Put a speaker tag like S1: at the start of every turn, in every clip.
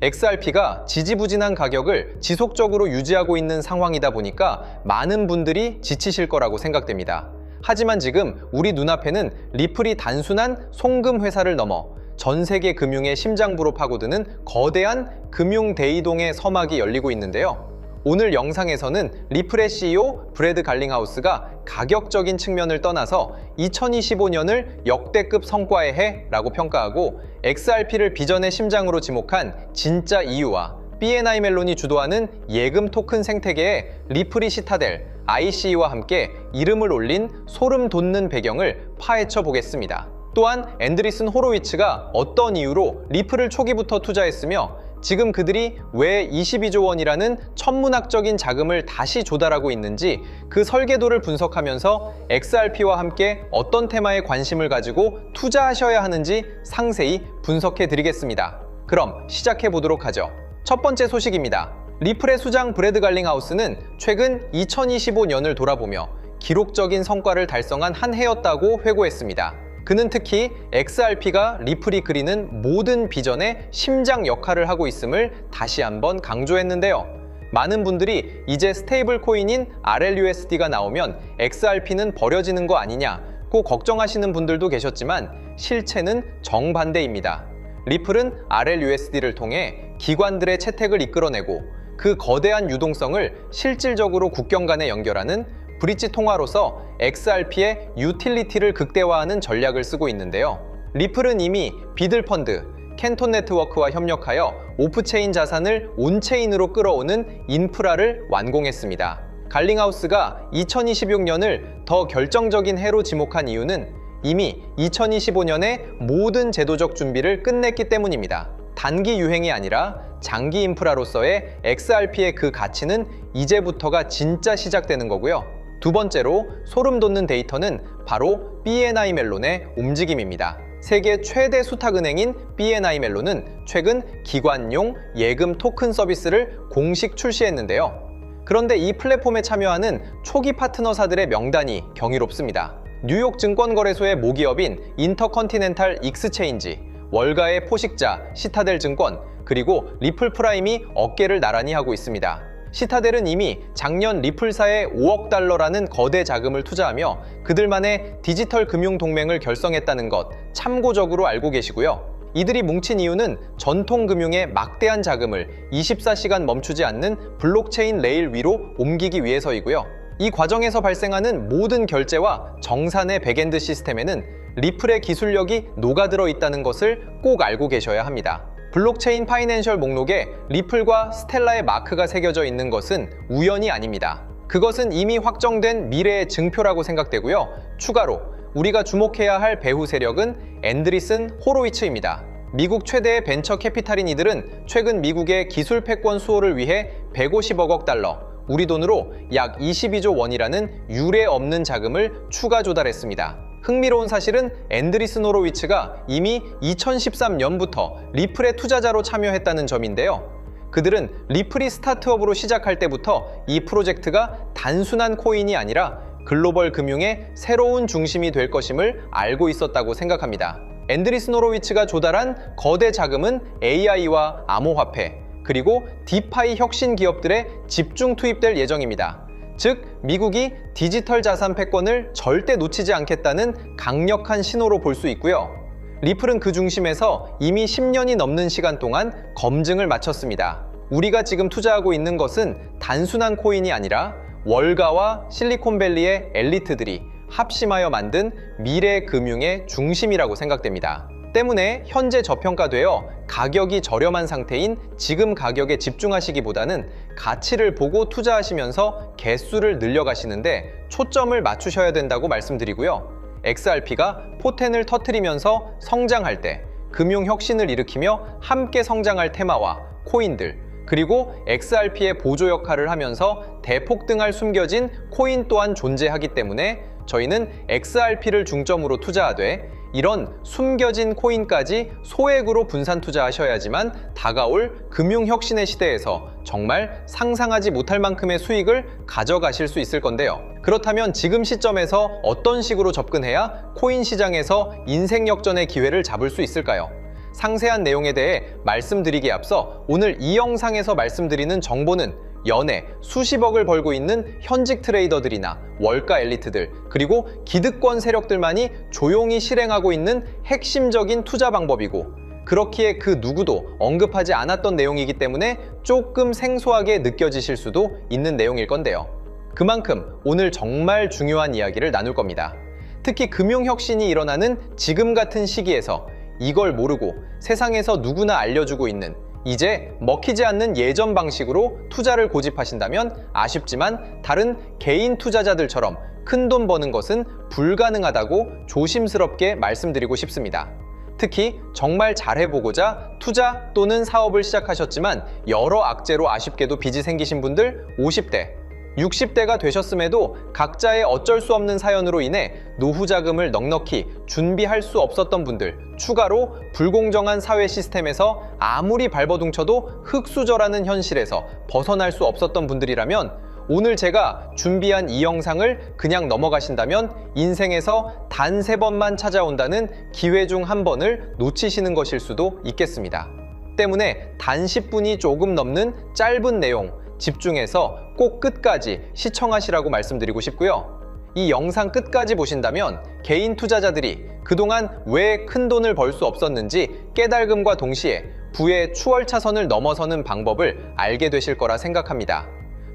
S1: XRP가 지지부진한 가격을 지속적으로 유지하고 있는 상황이다 보니까 많은 분들이 지치실 거라고 생각됩니다. 하지만 지금 우리 눈앞에는 리플이 단순한 송금 회사를 넘어 전 세계 금융의 심장부로 파고드는 거대한 금융 대이동의 서막이 열리고 있는데요. 오늘 영상에서는 리플의 CEO 브래드 갈링하우스가 가격적인 측면을 떠나서 2025년을 역대급 성과의 해라고 평가하고 XRP를 비전의 심장으로 지목한 진짜 이유와 BNI 멜론이 주도하는 예금 토큰 생태계에 리플이 시타델, ICE와 함께 이름을 올린 소름 돋는 배경을 파헤쳐 보겠습니다. 또한 앤드리슨 호로위츠가 어떤 이유로 리플을 초기부터 투자했으며 지금 그들이 왜 22조 원이라는 천문학적인 자금을 다시 조달하고 있는지 그 설계도를 분석하면서 XRP와 함께 어떤 테마에 관심을 가지고 투자하셔야 하는지 상세히 분석해 드리겠습니다. 그럼 시작해 보도록 하죠. 첫 번째 소식입니다. 리플의 수장 브래드 갈링하우스는 최근 2025년을 돌아보며 기록적인 성과를 달성한 한 해였다고 회고했습니다. 그는 특히 XRP가 리플이 그리는 모든 비전의 심장 역할을 하고 있음을 다시 한번 강조했는데요. 많은 분들이 이제 스테이블 코인인 RLUSD가 나오면 XRP는 버려지는 거 아니냐고 걱정하시는 분들도 계셨지만 실체는 정반대입니다. 리플은 RLUSD를 통해 기관들의 채택을 이끌어내고 그 거대한 유동성을 실질적으로 국경 간에 연결하는 브릿지 통화로서 XRP의 유틸리티를 극대화하는 전략을 쓰고 있는데요. 리플은 이미 비들펀드, 캔톤 네트워크와 협력하여 오프체인 자산을 온체인으로 끌어오는 인프라를 완공했습니다. 갈링하우스가 2026년을 더 결정적인 해로 지목한 이유는 이미 2025년에 모든 제도적 준비를 끝냈기 때문입니다. 단기 유행이 아니라 장기 인프라로서의 XRP의 그 가치는 이제부터가 진짜 시작되는 거고요. 두 번째로 소름 돋는 데이터는 바로 BNI 멜론의 움직임입니다. 세계 최대 수탁은행인 BNI 멜론은 최근 기관용 예금 토큰 서비스를 공식 출시했는데요. 그런데 이 플랫폼에 참여하는 초기 파트너사들의 명단이 경이롭습니다. 뉴욕 증권거래소의 모기업인 인터컨티넨탈 익스체인지, 월가의 포식자 시타델 증권, 그리고 리플 프라임이 어깨를 나란히 하고 있습니다. 시타델은 이미 작년 리플사에 5억 달러라는 거대 자금을 투자하며 그들만의 디지털 금융 동맹을 결성했다는 것 참고적으로 알고 계시고요. 이들이 뭉친 이유는 전통 금융의 막대한 자금을 24시간 멈추지 않는 블록체인 레일 위로 옮기기 위해서이고요. 이 과정에서 발생하는 모든 결제와 정산의 백엔드 시스템에는 리플의 기술력이 녹아들어 있다는 것을 꼭 알고 계셔야 합니다. 블록체인 파이낸셜 목록에 리플과 스텔라의 마크가 새겨져 있는 것은 우연이 아닙니다. 그것은 이미 확정된 미래의 증표라고 생각되고요. 추가로 우리가 주목해야 할 배후 세력은 앤드리슨 호로위츠입니다. 미국 최대의 벤처 캐피탈인 이들은 최근 미국의 기술 패권 수호를 위해 150억 달러, 우리 돈으로 약 22조 원이라는 유례 없는 자금을 추가 조달했습니다. 흥미로운 사실은 앤드리슨 호로위츠가 이미 2013년부터 리플의 투자자로 참여했다는 점인데요. 그들은 리플이 스타트업으로 시작할 때부터 이 프로젝트가 단순한 코인이 아니라 글로벌 금융의 새로운 중심이 될 것임을 알고 있었다고 생각합니다. 앤드리슨 호로위츠가 조달한 거대 자금은 AI와 암호화폐, 그리고 디파이 혁신 기업들에 집중 투입될 예정입니다. 즉, 미국이 디지털 자산 패권을 절대 놓치지 않겠다는 강력한 신호로 볼 수 있고요. 리플은 그 중심에서 이미 10년이 넘는 시간 동안 검증을 마쳤습니다. 우리가 지금 투자하고 있는 것은 단순한 코인이 아니라 월가와 실리콘밸리의 엘리트들이 합심하여 만든 미래 금융의 중심이라고 생각됩니다. 때문에 현재 저평가되어 가격이 저렴한 상태인 지금 가격에 집중하시기보다는 가치를 보고 투자하시면서 개수를 늘려가시는데 초점을 맞추셔야 된다고 말씀드리고요. XRP가 포텐을 터뜨리면서 성장할 때 금융혁신을 일으키며 함께 성장할 테마와 코인들, 그리고 XRP의 보조 역할을 하면서 대폭등할 숨겨진 코인 또한 존재하기 때문에 저희는 XRP를 중점으로 투자하되 이런 숨겨진 코인까지 소액으로 분산 투자하셔야지만 다가올 금융혁신의 시대에서 정말 상상하지 못할 만큼의 수익을 가져가실 수 있을 건데요. 그렇다면 지금 시점에서 어떤 식으로 접근해야 코인 시장에서 인생 역전의 기회를 잡을 수 있을까요? 상세한 내용에 대해 말씀드리기에 앞서 오늘 이 영상에서 말씀드리는 정보는 연에 수십억을 벌고 있는 현직 트레이더들이나 월가 엘리트들, 그리고 기득권 세력들만이 조용히 실행하고 있는 핵심적인 투자 방법이고, 그렇기에 그 누구도 언급하지 않았던 내용이기 때문에 조금 생소하게 느껴지실 수도 있는 내용일 건데요. 그만큼 오늘 정말 중요한 이야기를 나눌 겁니다. 특히 금융혁신이 일어나는 지금 같은 시기에서 이걸 모르고 세상에서 누구나 알려주고 있는, 이제 먹히지 않는 예전 방식으로 투자를 고집하신다면 아쉽지만 다른 개인 투자자들처럼 큰돈 버는 것은 불가능하다고 조심스럽게 말씀드리고 싶습니다. 특히 정말 잘해보고자 투자 또는 사업을 시작하셨지만 여러 악재로 아쉽게도 빚이 생기신 분들 50대, 60대가 되셨음에도 각자의 어쩔 수 없는 사연으로 인해 노후 자금을 넉넉히 준비할 수 없었던 분들, 추가로 불공정한 사회 시스템에서 아무리 발버둥쳐도 흙수저라는 현실에서 벗어날 수 없었던 분들이라면 오늘 제가 준비한 이 영상을 그냥 넘어가신다면 인생에서 단 3번만 찾아온다는 기회 중 한 번을 놓치시는 것일 수도 있겠습니다. 때문에 단 10분이 조금 넘는 짧은 내용 집중해서 꼭 끝까지 시청하시라고 말씀드리고 싶고요. 이 영상 끝까지 보신다면 개인 투자자들이 그동안 왜 큰 돈을 벌 수 없었는지 깨달음과 동시에 부의 추월차선을 넘어서는 방법을 알게 되실 거라 생각합니다.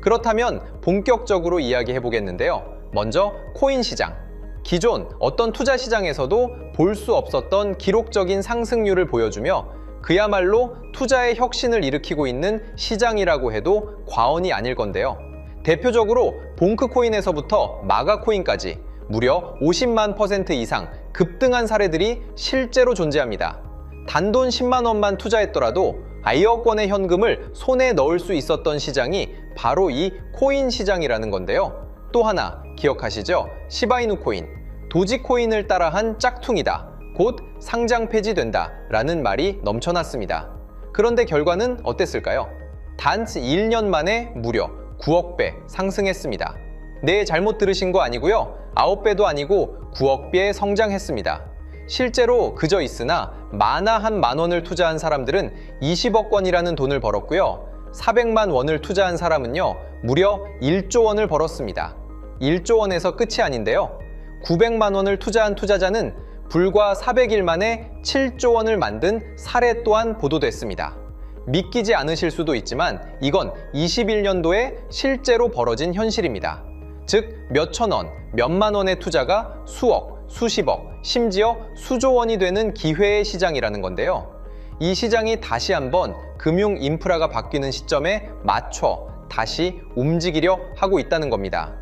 S1: 그렇다면 본격적으로 이야기해 보겠는데요. 먼저 코인 시장. 기존 어떤 투자 시장에서도 볼 수 없었던 기록적인 상승률을 보여주며 그야말로 투자의 혁신을 일으키고 있는 시장이라고 해도 과언이 아닐 건데요. 대표적으로 봉크코인에서부터 마가코인까지 무려 50만 % 이상 급등한 사례들이 실제로 존재합니다. 단돈 10만 원만 투자했더라도 1억 원의 현금을 손에 넣을 수 있었던 시장이 바로 이 코인 시장이라는 건데요. 또 하나 기억하시죠? 시바이누 코인, 도지코인을 따라한 짝퉁이다. 곧 상장 폐지된다 라는 말이 넘쳐났습니다. 그런데 결과는 어땠을까요? 단 1년 만에 무려 9억 배 상승했습니다. 네, 잘못 들으신 거 아니고요. 9배도 아니고 9억 배 성장했습니다. 실제로 그저 있으나 만화 한 만 원을 투자한 사람들은 20억 원이라는 돈을 벌었고요. 400만 원을 투자한 사람은요, 무려 1조 원을 벌었습니다. 1조 원에서 끝이 아닌데요. 900만 원을 투자한 투자자는 불과 400일 만에 7조 원을 만든 사례 또한 보도됐습니다. 믿기지 않으실 수도 있지만 이건 21년도에 실제로 벌어진 현실입니다. 즉, 몇천 원, 몇만 원의 투자가 수억, 수십억, 심지어 수조 원이 되는 기회의 시장이라는 건데요. 이 시장이 다시 한번 금융 인프라가 바뀌는 시점에 맞춰 다시 움직이려 하고 있다는 겁니다.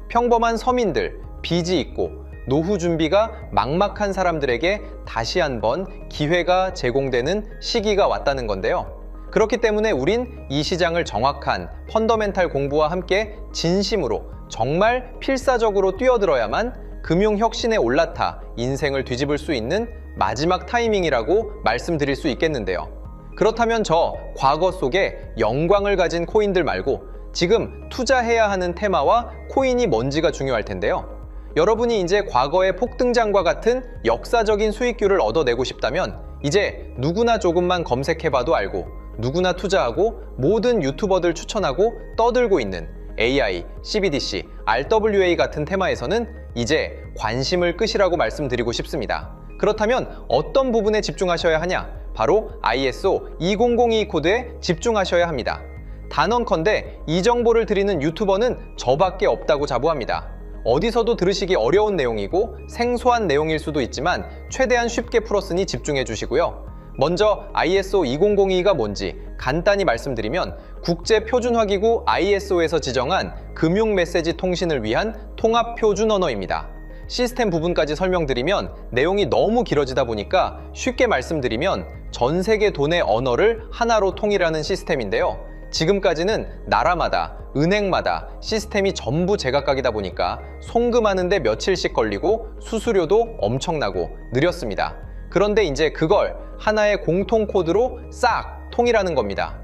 S1: 평범한 서민들, 빚이 있고 노후 준비가 막막한 사람들에게 다시 한번 기회가 제공되는 시기가 왔다는 건데요. 그렇기 때문에 우린 이 시장을 정확한 펀더멘탈 공부와 함께 진심으로 정말 필사적으로 뛰어들어야만 금융혁신에 올라타 인생을 뒤집을 수 있는 마지막 타이밍이라고 말씀드릴 수 있겠는데요. 그렇다면 저 과거 속에 영광을 가진 코인들 말고 지금 투자해야 하는 테마와 코인이 뭔지가 중요할 텐데요. 여러분이 이제 과거의 폭등장과 같은 역사적인 수익률을 얻어내고 싶다면 이제 누구나 조금만 검색해봐도 알고 누구나 투자하고 모든 유튜버들 추천하고 떠들고 있는 AI, CBDC, RWA 같은 테마에서는 이제 관심을 끄시라고 말씀드리고 싶습니다. 그렇다면 어떤 부분에 집중하셔야 하냐? 바로 ISO 2002 코드에 집중하셔야 합니다. 단언컨대 이 정보를 드리는 유튜버는 저밖에 없다고 자부합니다. 어디서도 들으시기 어려운 내용이고 생소한 내용일 수도 있지만 최대한 쉽게 풀었으니 집중해 주시고요. 먼저 ISO 2002가 뭔지 간단히 말씀드리면 국제표준화기구 ISO에서 지정한 금융 메시지 통신을 위한 통합표준 언어입니다. 시스템 부분까지 설명드리면 내용이 너무 길어지다 보니까 쉽게 말씀드리면 전 세계 돈의 언어를 하나로 통일하는 시스템인데요. 지금까지는 나라마다, 은행마다 시스템이 전부 제각각이다 보니까 송금하는데 며칠씩 걸리고 수수료도 엄청나고 느렸습니다. 그런데 이제 그걸 하나의 공통 코드로 싹 통일하는 겁니다.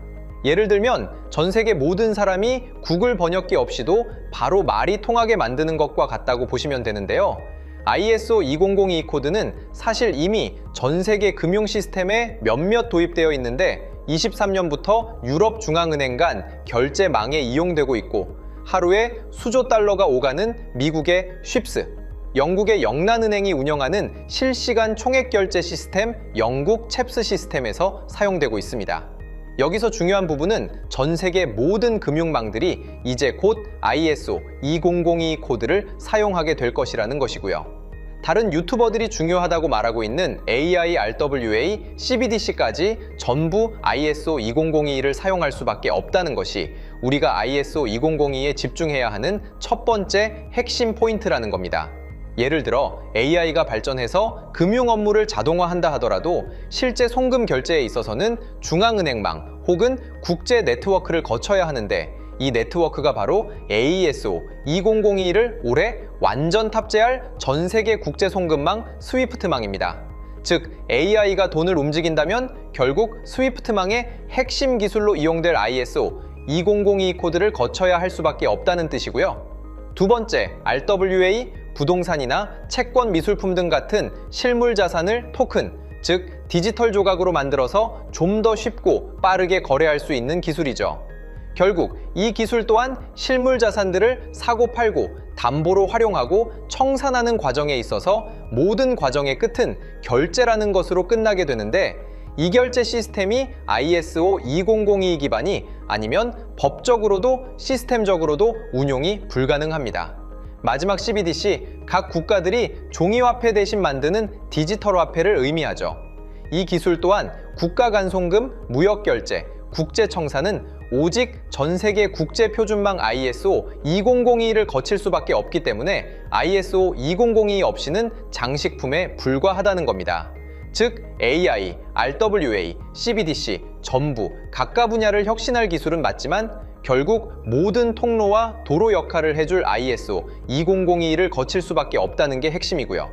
S1: 예를 들면 전 세계 모든 사람이 구글 번역기 없이도 바로 말이 통하게 만드는 것과 같다고 보시면 되는데요. ISO 2002 코드는 사실 이미 전 세계 금융 시스템에 몇몇 도입되어 있는데 23년부터 유럽 중앙은행 간 결제망에 이용되고 있고 하루에 수조 달러가 오가는 미국의 쉽스, 영국의 영란은행이 운영하는 실시간 총액 결제 시스템 영국 챕스 시스템에서 사용되고 있습니다. 여기서 중요한 부분은 전 세계 모든 금융망들이 이제 곧 ISO 2002 코드를 사용하게 될 것이라는 것이고요. 다른 유튜버들이 중요하다고 말하고 있는 AI, RWA, CBDC까지 전부 ISO 2002를 사용할 수밖에 없다는 것이 우리가 ISO 2002에 집중해야 하는 첫 번째 핵심 포인트라는 겁니다. 예를 들어 AI가 발전해서 금융 업무를 자동화한다 하더라도 실제 송금 결제에 있어서는 중앙은행망 혹은 국제 네트워크를 거쳐야 하는데 이 네트워크가 바로 AESO 2002를 올해 완전 탑재할 전 세계 국제 송금망 스위프트망입니다. 즉 AI가 돈을 움직인다면 결국 스위프트망의 핵심 기술로 이용될 ISO 2002 코드를 거쳐야 할 수밖에 없다는 뜻이고요. 두 번째, RWA, 부동산이나 채권 미술품 등 같은 실물 자산을 토큰, 즉 디지털 조각으로 만들어서 좀 더 쉽고 빠르게 거래할 수 있는 기술이죠. 결국 이 기술 또한 실물 자산들을 사고 팔고 담보로 활용하고 청산하는 과정에 있어서 모든 과정의 끝은 결제라는 것으로 끝나게 되는데 이 결제 시스템이 ISO 2002 기반이 아니면 법적으로도 시스템적으로도 운용이 불가능합니다. 마지막 CBDC, 각 국가들이 종이화폐 대신 만드는 디지털 화폐를 의미하죠. 이 기술 또한 국가 간 송금, 무역 결제, 국제 청산은 오직 전 세계 국제 표준망 ISO 2002를 거칠 수밖에 없기 때문에 ISO 2002 없이는 장식품에 불과하다는 겁니다. 즉 AI, RWA, CBDC 전부 각각 분야를 혁신할 기술은 맞지만 결국 모든 통로와 도로 역할을 해줄 ISO 2002를 거칠 수밖에 없다는 게 핵심이고요.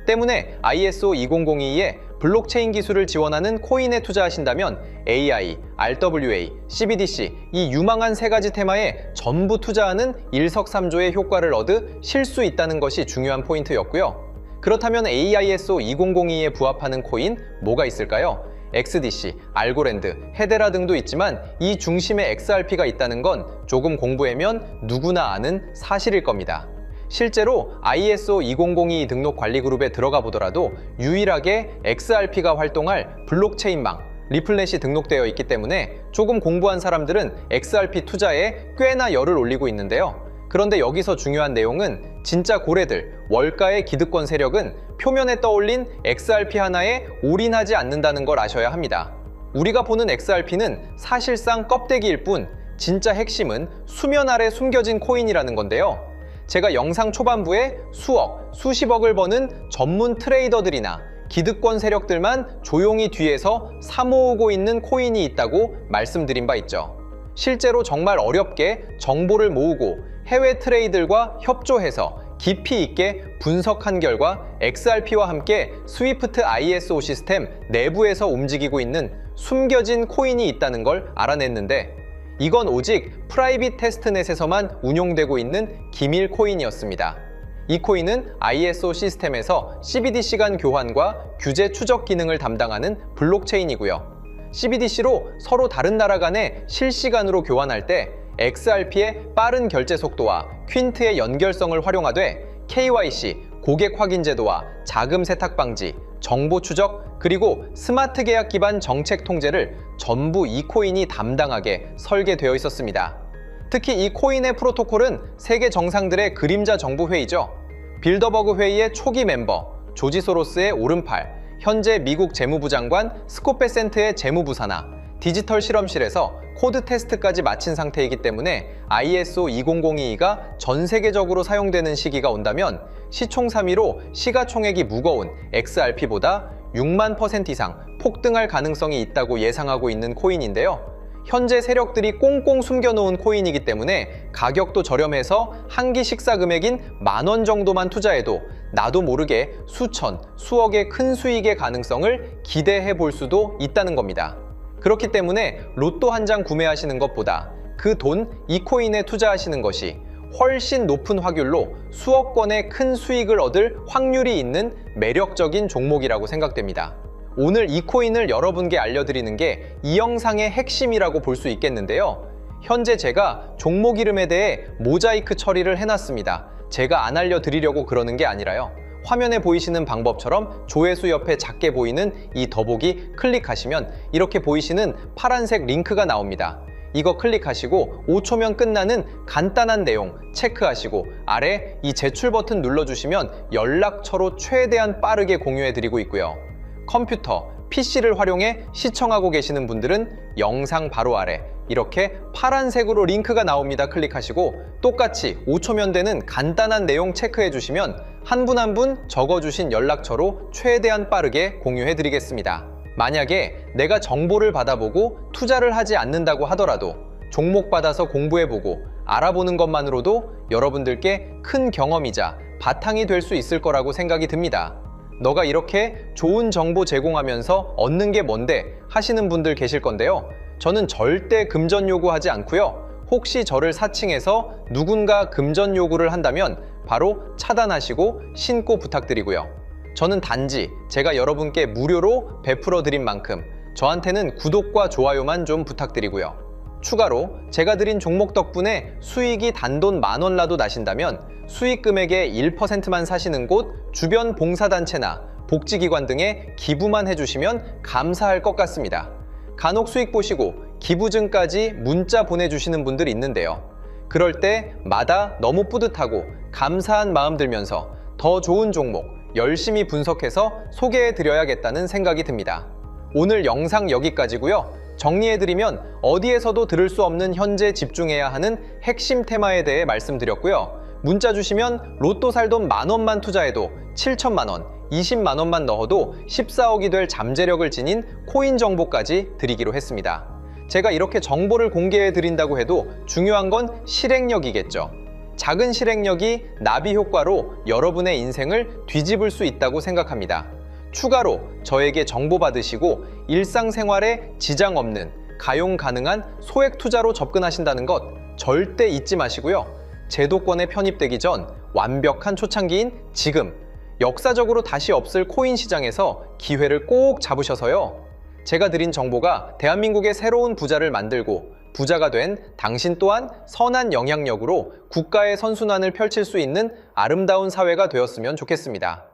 S1: 때문에 ISO 2002에 블록체인 기술을 지원하는 코인에 투자하신다면 AI, RWA, CBDC 이 유망한 세 가지 테마에 전부 투자하는 일석삼조의 효과를 얻으실 수 있다는 것이 중요한 포인트였고요. 그렇다면 AISO 2002에 부합하는 코인 뭐가 있을까요? XDC, 알고랜드, 헤데라 등도 있지만 이 중심에 XRP가 있다는 건 조금 공부하면 누구나 아는 사실일 겁니다. 실제로 ISO 2002 등록 관리 그룹에 들어가 보더라도 유일하게 XRP가 활동할 블록체인망, 리플넷이 등록되어 있기 때문에 조금 공부한 사람들은 XRP 투자에 꽤나 열을 올리고 있는데요. 그런데 여기서 중요한 내용은 진짜 고래들, 월가의 기득권 세력은 표면에 떠올린 XRP 하나에 올인하지 않는다는 걸 아셔야 합니다. 우리가 보는 XRP는 사실상 껍데기일 뿐 진짜 핵심은 수면 아래 숨겨진 코인이라는 건데요. 제가 영상 초반부에 수억, 수십억을 버는 전문 트레이더들이나 기득권 세력들만 조용히 뒤에서 사모으고 있는 코인이 있다고 말씀드린 바 있죠. 실제로 정말 어렵게 정보를 모으고 해외 트레이더들과 협조해서 깊이 있게 분석한 결과 XRP와 함께 스위프트 ISO 시스템 내부에서 움직이고 있는 숨겨진 코인이 있다는 걸 알아냈는데 이건 오직 프라이빗 테스트넷에서만 운용되고 있는 기밀 코인이었습니다. 이 코인은 ISO 시스템에서 CBDC 간 교환과 규제 추적 기능을 담당하는 블록체인이고요. CBDC로 서로 다른 나라 간에 실시간으로 교환할 때 XRP의 빠른 결제 속도와 퀸트의 연결성을 활용하되 KYC, 고객 확인 제도와 자금 세탁 방지, 정보 추적, 그리고 스마트 계약 기반 정책 통제를 전부 이 코인이 담당하게 설계되어 있었습니다. 특히 이 코인의 프로토콜은 세계 정상들의 그림자 정부 회의죠. 빌더버그 회의의 초기 멤버, 조지 소로스의 오른팔, 현재 미국 재무부 장관 스콧 베센트의 재무부 산하, 디지털 실험실에서 코드 테스트까지 마친 상태이기 때문에 ISO 2002가 전 세계적으로 사용되는 시기가 온다면 시총삼위로 시가총액이 무거운 XRP보다 6만% 이상 폭등할 가능성이 있다고 예상하고 있는 코인인데요. 현재 세력들이 꽁꽁 숨겨놓은 코인이기 때문에 가격도 저렴해서 한 끼 식사 금액인 10,000원 정도만 투자해도 나도 모르게 수천, 수억의 큰 수익의 가능성을 기대해 볼 수도 있다는 겁니다. 그렇기 때문에 로또 한 장 구매하시는 것보다 그 돈 이 코인에 투자하시는 것이 훨씬 높은 확률로 수억 건의 큰 수익을 얻을 확률이 있는 매력적인 종목이라고 생각됩니다. 오늘 이 코인을 여러분께 알려드리는 게 이 영상의 핵심이라고 볼 수 있겠는데요. 현재 제가 종목 이름에 대해 모자이크 처리를 해놨습니다. 제가 안 알려드리려고 그러는 게 아니라요. 화면에 보이시는 방법처럼 조회수 옆에 작게 보이는 이 더보기 클릭하시면 이렇게 보이시는 파란색 링크가 나옵니다. 이거 클릭하시고 5초면 끝나는 간단한 내용 체크하시고 아래 이 제출 버튼 눌러주시면 연락처로 최대한 빠르게 공유해드리고 있고요. 컴퓨터, PC를 활용해 시청하고 계시는 분들은 영상 바로 아래 이렇게 파란색으로 링크가 나옵니다. 클릭하시고 똑같이 5초면 되는 간단한 내용 체크해 주시면 한 분 한 분 적어주신 연락처로 최대한 빠르게 공유해 드리겠습니다. 만약에 내가 정보를 받아보고 투자를 하지 않는다고 하더라도 종목 받아서 공부해보고 알아보는 것만으로도 여러분들께 큰 경험이자 바탕이 될 수 있을 거라고 생각이 듭니다. 너가 이렇게 좋은 정보 제공하면서 얻는 게 뭔데 하시는 분들 계실 건데요. 저는 절대 금전 요구하지 않고요. 혹시 저를 사칭해서 누군가 금전 요구를 한다면 바로 차단하시고 신고 부탁드리고요. 저는 단지 제가 여러분께 무료로 베풀어 드린 만큼 저한테는 구독과 좋아요만 좀 부탁드리고요. 추가로 제가 드린 종목 덕분에 수익이 단돈 10,000원라도 나신다면 수익 금액의 1%만 사시는 곳 주변 봉사단체나 복지기관 등에 기부만 해주시면 감사할 것 같습니다. 간혹 수익 보시고 기부증까지 문자 보내주시는 분들이 있는데요. 그럴 때마다 너무 뿌듯하고 감사한 마음 들면서 더 좋은 종목 열심히 분석해서 소개해드려야겠다는 생각이 듭니다. 오늘 영상 여기까지고요. 정리해드리면 어디에서도 들을 수 없는 현재 집중해야 하는 핵심 테마에 대해 말씀드렸고요. 문자 주시면 로또 살 돈 10,000원만 투자해도 7,000만 원, 20만 원만 넣어도 14억이 될 잠재력을 지닌 코인 정보까지 드리기로 했습니다. 제가 이렇게 정보를 공개해 드린다고 해도 중요한 건 실행력이겠죠. 작은 실행력이 나비 효과로 여러분의 인생을 뒤집을 수 있다고 생각합니다. 추가로 저에게 정보 받으시고 일상생활에 지장 없는 가용 가능한 소액 투자로 접근하신다는 것 절대 잊지 마시고요. 제도권에 편입되기 전 완벽한 초창기인 지금 역사적으로 다시 없을 코인 시장에서 기회를 꼭 잡으셔서요. 제가 드린 정보가 대한민국의 새로운 부자를 만들고 부자가 된 당신 또한 선한 영향력으로 국가의 선순환을 펼칠 수 있는 아름다운 사회가 되었으면 좋겠습니다.